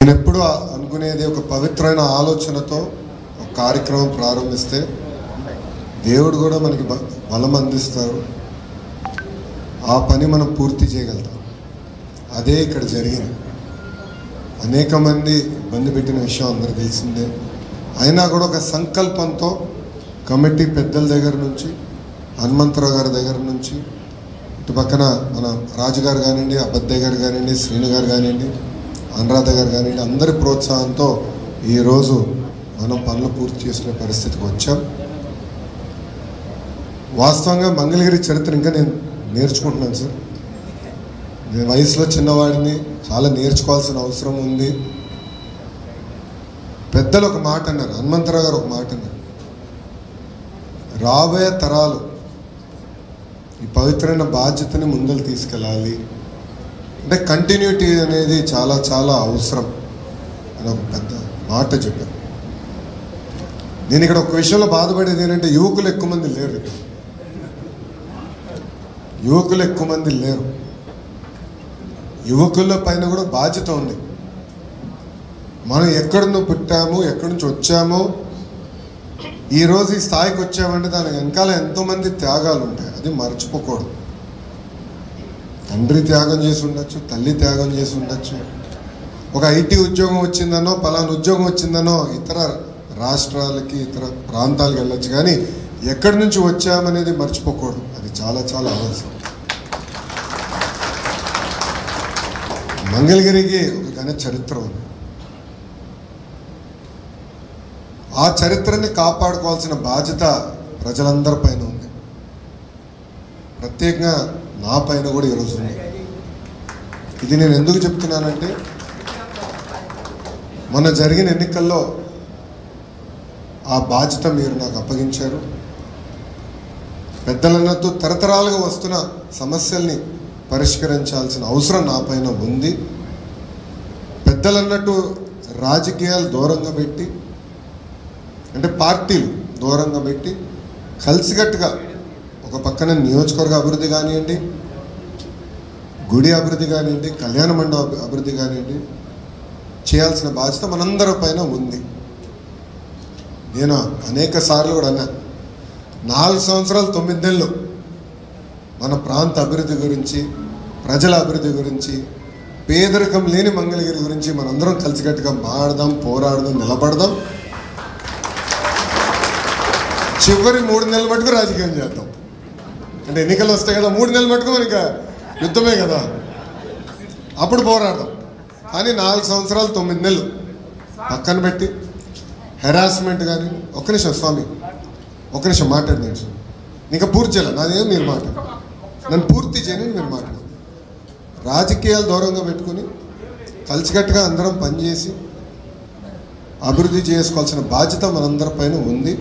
నేను ఎప్పుడు అనుకునేది ఒక పవిత్రమైన ఆలోచనతో ఒక కార్యక్రమం ప్రారంభిస్తే దేవుడు కూడా మనకి బలం అందిస్తారు, ఆ పని మనం పూర్తి చేయగలుగుతాం. అదే ఇక్కడ జరిగింది. అనేక మంది ఇబ్బంది పెట్టిన విషయం అందరికీ తెలిసిందే. అయినా కూడా ఒక సంకల్పంతో కమిటీ పెద్దల దగ్గర నుంచి, హనుమంతరావు గారి దగ్గర నుంచి, ఇటు పక్కన మన రాజుగారు కానివ్వండి, అబద్దయ్య గారు కానివ్వండి, శ్రీను గారు కానివ్వండి, అనురాధ గారు కానివ్వండి, అందరి ప్రోత్సాహంతో ఈరోజు మనం పనులు పూర్తి చేసుకునే పరిస్థితికి వచ్చాం. వాస్తవంగా మంగళగిరి చరిత్ర ఇంకా నేను నేర్చుకుంటున్నాను సార్. నేను వయసులో చిన్నవాడిని, చాలా నేర్చుకోవాల్సిన అవసరం ఉంది. పెద్దలు ఒక మాట అన్నారు, హనుమంతరావు గారు ఒక మాట అన్నారు, రాబోయే తరాలు ఈ పవిత్రమైన బాధ్యతని ముందలు తీసుకెళ్ళాలి అంటే కంటిన్యూటీ అనేది చాలా చాలా అవసరం అని ఒక పెద్ద మాట చెప్పారు. నేను ఇక్కడ ఒక విషయంలో బాధపడేది ఏంటంటే యువకులు ఎక్కువ మంది లేరు. ఇక్కడ యువకులు ఎక్కువ మంది లేరు. యువకుల పైన కూడా బాధ్యత ఉంది. మనం ఎక్కడి పుట్టాము, ఎక్కడి నుంచి వచ్చామో, ఈరోజు ఈ స్థాయికి వచ్చామంటే దాని వెనకాల ఎంతోమంది త్యాగాలు ఉంటాయి. అది మర్చిపోకూడదు. తండ్రి త్యాగం చేసి ఉండొచ్చు, తల్లి త్యాగం చేసి ఉండొచ్చు, ఒక ఐటీ ఉద్యోగం వచ్చిందనో, పలానా ఉద్యోగం వచ్చిందనో ఇతర రాష్ట్రాలకి, ఇతర ప్రాంతాలకు వెళ్ళొచ్చు, కానీ ఎక్కడి నుంచి వచ్చామనేది మర్చిపోకూడదు. అది చాలా చాలా అవసరం. మంగళగిరికి ఒక ఘన చరిత్ర ఉంది. ఆ చరిత్రని కాపాడుకోవాల్సిన బాధ్యత ప్రజలందరి పైన ఉంది. ప్రత్యేకంగా నా పైన కూడా ఈరోజు ఉంది. ఇది నేను ఎందుకు చెప్తున్నానంటే, మొన్న జరిగిన ఎన్నికల్లో ఆ బాధ్యత మీరు నాకు అప్పగించారు. పెద్దలన్నట్టు తరతరాలుగా వస్తున్న సమస్యల్ని పరిష్కరించాల్సిన అవసరం నా పైన ఉంది. పెద్దలన్నట్టు రాజకీయాలు దూరంగా పెట్టి, అంటే పార్టీలు దూరంగా పెట్టి, కలిసికట్టుగా ఒక పక్కన నియోజకవర్గ అభివృద్ధి కానివ్వండి, గుడి అభివృద్ధి కానివ్వండి, కళ్యాణ మండప అభివృద్ధి కానివ్వండి, చేయాల్సిన బాధ్యత మనందరి పైన ఉంది. నేను అనేక సార్లు కూడా అన్నా, 4 సంవత్సరాలు 9 నెలలు మన ప్రాంత అభివృద్ధి గురించి, ప్రజల అభివృద్ధి గురించి, పేదరికం లేని మంగళగిరి గురించి మనందరం కలిసికట్టుగా మాడదాం, పోరాడదాం, నిలబడదాం. చివరి 3 నెలల మటుకు రాజకీయం చేద్దాం. అంటే ఎన్నికలు వస్తాయి కదా, 3 నెలల మటుకు మనకి యుద్ధమే కదా, అప్పుడు పోరాడదాం. కానీ 4 సంవత్సరాలు 9 నెలలు పక్కన పెట్టి హెరాస్మెంట్ కానీ, ఒక్క నిమిషం స్వామి, ఒక్క నిమిషం మాట్లాడినాడు. ఇంకా పూర్తి చేయాలి, నాదేమో మీరు మాట్లాడు, నన్ను పూర్తి చేయని మీరు మాట్లాడు. రాజకీయాలు దూరంగా పెట్టుకుని కలిసికట్టుగా అందరం పనిచేసి అభివృద్ధి చేసుకోవాల్సిన బాధ్యత మనందరి పైన ఉంది.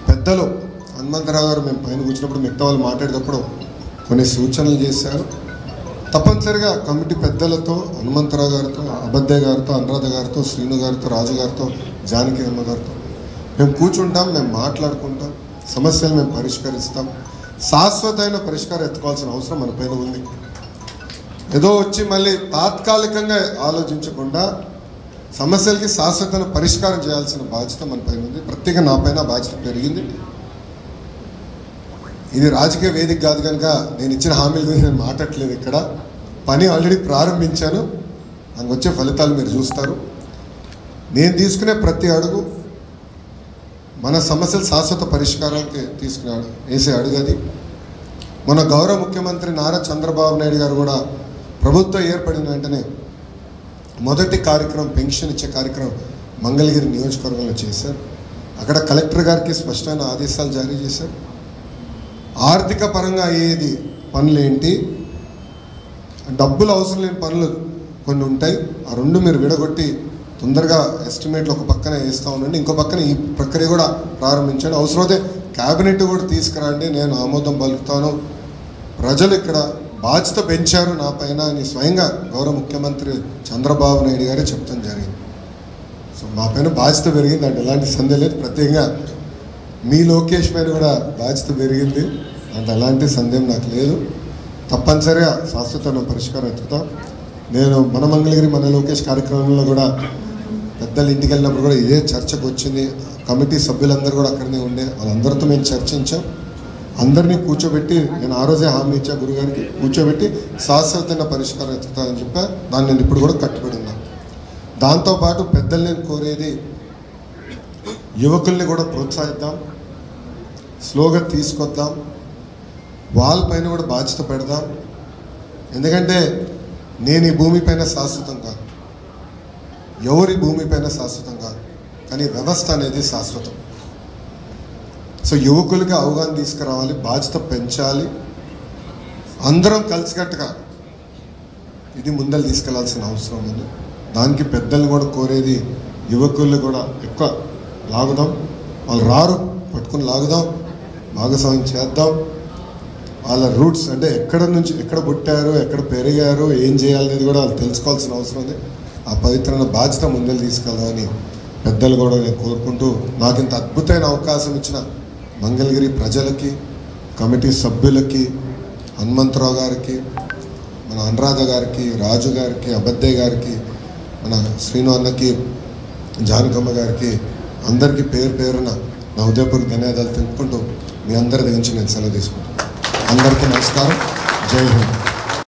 పెద్దలు హనుమంతరావు గారు మేము పైన కూర్చున్నప్పుడు మిగతా వాళ్ళు మాట్లాడేటప్పుడు కొన్ని సూచనలు చేశారు. తప్పనిసరిగా కమిటీ పెద్దలతో, హనుమంతరావు గారితో, అబద్దయ్య గారితో, అనురాధ గారితో, శ్రీను గారితో, రాజు గారితో, జానకి అమ్మ గారితో మేము కూర్చుంటాం, మేము మాట్లాడుకుంటాం, సమస్యలు మేము పరిష్కరిస్తాం. శాశ్వతమైన పరిష్కారం ఎత్తుకోవాల్సిన అవసరం మన పైన ఉంది. ఏదో వచ్చి మళ్ళీ తాత్కాలికంగా ఆలోచించకుండా సమస్యలకి శాశ్వతమైన పరిష్కారం చేయాల్సిన బాధ్యత మన పైన ఉంది. ప్రత్యేకంగా నా పైన బాధ్యత పెరిగింది. ఇది రాజకీయ వేదిక కాదు కనుక నేను ఇచ్చిన హామీల గురించి నేను మాట్లాడలేదు. ఇక్కడ పని ఆల్రెడీ ప్రారంభించాను, దానికి వచ్చే ఫలితాలు మీరు చూస్తారు. నేను తీసుకునే ప్రతి అడుగు మన సమస్యలు శాశ్వత పరిష్కారానికి వేసే అడుగు అది. మన గౌరవ ముఖ్యమంత్రి నారా చంద్రబాబు నాయుడు గారు కూడా ప్రభుత్వం ఏర్పడిన వెంటనే మొదటి కార్యక్రమం పెన్షన్ ఇచ్చే కార్యక్రమం మంగళగిరి నియోజకవర్గంలో చేశారు. అక్కడ కలెక్టర్ గారికి స్పష్టమైన ఆదేశాలు జారీ చేశారు. ఆర్థిక పరంగా అయ్యేది పనులేంటి, డబ్బులు అవసరం లేని పనులు కొన్ని ఉంటాయి, ఆ రెండు మీరు విడగొట్టి తొందరగా ఎస్టిమేట్లు ఒక పక్కన వేస్తూ ఉండండి, ఇంకో పక్కన ఈ ప్రక్రియ కూడా ప్రారంభించండి. అవసరమైతే క్యాబినెట్ కూడా తీసుకురండి, నేను ఆమోదం పలుకుతాను. ప్రజలు ఇక్కడ బాధ్యత పెంచారు నా పైన అని స్వయంగా గౌరవ ముఖ్యమంత్రి చంద్రబాబు నాయుడు గారే చెప్తాం జరిగింది. సో మా పైన బాధ్యత పెరిగింది అంటే ఎలాంటి సందేహం లేదు. ప్రత్యేకంగా మీ లోకేష్ పైన కూడా బాధ్యత పెరిగింది అంటే ఎలాంటి సందేహం నాకు లేదు. తప్పనిసరిగా శాశ్వతమైన పరిష్కారం ఎత్తుతాం. నేను మన మంగళగిరి మన లోకేష్ కార్యక్రమంలో కూడా పెద్దల ఇంటికి వెళ్ళినప్పుడు కూడా ఇదే చర్చకు వచ్చింది. కమిటీ సభ్యులందరూ కూడా అక్కడనే ఉండే, వాళ్ళందరితో మేము చర్చించాం. అందరినీ కూర్చోబెట్టి నేను ఆ రోజే హామీ ఇచ్చా గురుగారికి, కూర్చోబెట్టి శాశ్వతంగా పరిష్కారం ఎత్తుతానని చెప్పా. దాన్ని నేను ఇప్పుడు కూడా కట్టుబడి ఉన్నాను. దాంతోపాటు పెద్దలు నేను కోరేది, యువకుల్ని కూడా ప్రోత్సహిద్దాం, స్లోగా తీసుకొద్దాం, వాళ్ళపైన కూడా బాధ్యత పెడదాం. ఎందుకంటే నేను ఈ భూమిపైన శాశ్వతం కాదు, ఎవరి భూమిపైన శాశ్వతం కాదు, కానీ వ్యవస్థ అనేది శాశ్వతం. సో యువకులకి అవగాహన తీసుకురావాలి, బాధ్యత పెంచాలి, అందరం కలిసికట్టుగా ఇది ముందలు తీసుకెళ్లాల్సిన అవసరం ఉంది. దానికి పెద్దలు కూడా కోరేది, యువకులు కూడా ఎక్కువ లాగుదాం, వాళ్ళు రారు పట్టుకుని లాగుదాం, భాగస్వామ్యం చేద్దాం. వాళ్ళ రూట్స్ అంటే ఎక్కడ నుంచి ఎక్కడ పుట్టారు, ఎక్కడ పెరిగారు, ఏం చేయాలనేది కూడా వాళ్ళు తెలుసుకోవాల్సిన అవసరం ఉంది. ఆ పవిత్రమైన బాధ్యత ముందలు తీసుకెళ్దామని పెద్దలు కూడా నేను కోరుకుంటూ, నాకు ఇంత అద్భుతమైన అవకాశం ఇచ్చిన మంగళగిరి ప్రజలకి, కమిటీ సభ్యులకి, హనుమంతరావు గారికి, మన అనురాధ గారికి, రాజు గారికి, అబద్దయ్య గారికి, మన శ్రీను అన్నకి, జానకమ్మ గారికి, అందరికీ పేరు పేరున నా ఉదయపూర్వక ధన్యవాదాలు తెలుపుకుంటూ మీ అందరి దగ్గర నుంచి నేను సెలవు తీసుకుంటాను. అందరికీ నమస్కారం. జై హింద్.